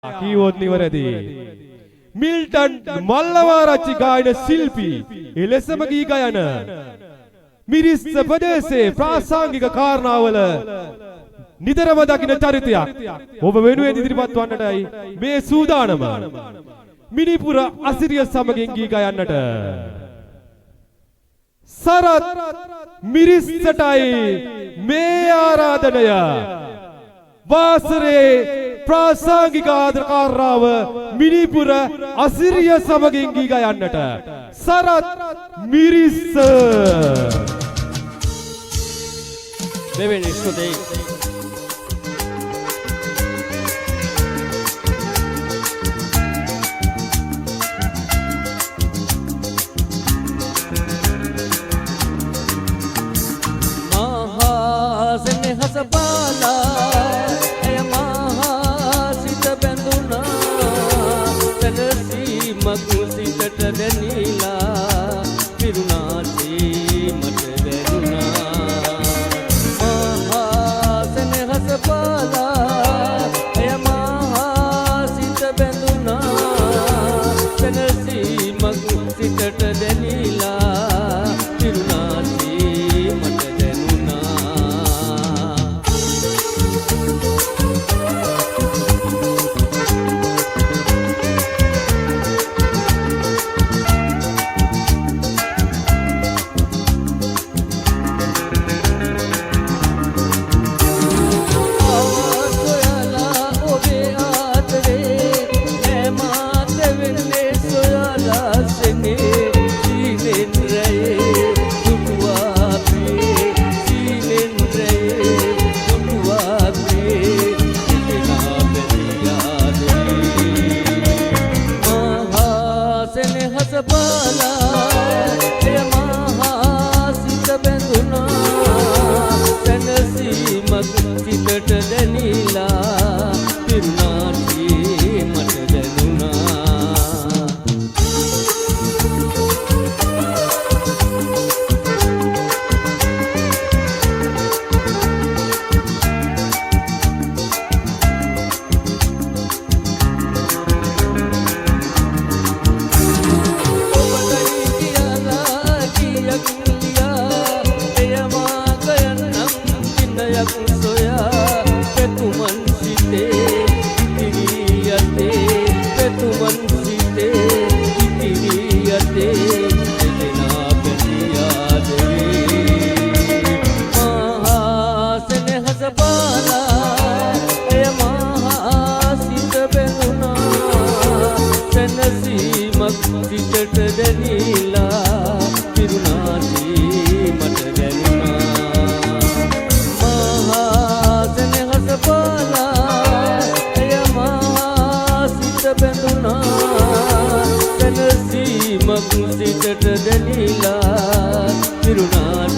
කීවොත් නිවැරදි. මිල්ටන් මල්ලවාරච්චි ගායන ශිල්පී එලෙසම ගී ගයන මිරිස් ප්‍රදේශයේ ප්‍රාසංගික කාරණාවල නිතරම දකින්න චරිතයක් ඔබ වෙනුවෙන් ඉදිරිපත් වන්නටයි මේ සූදානම. මිනිපුර අසිරිය සමගින් ගී ගයන්නට සරත් මිරිස්සටයි මේ ආරාධනය. වාසරේ ප්‍රාසංගික ආදරකාරාව මිනිපුර අසිරිය සමගින් ගී ගයන්නට සරත් මිරිස්ස. දෙවෙනි ස්තුතියි. Mama, සිතට දැනිලා පිරුණා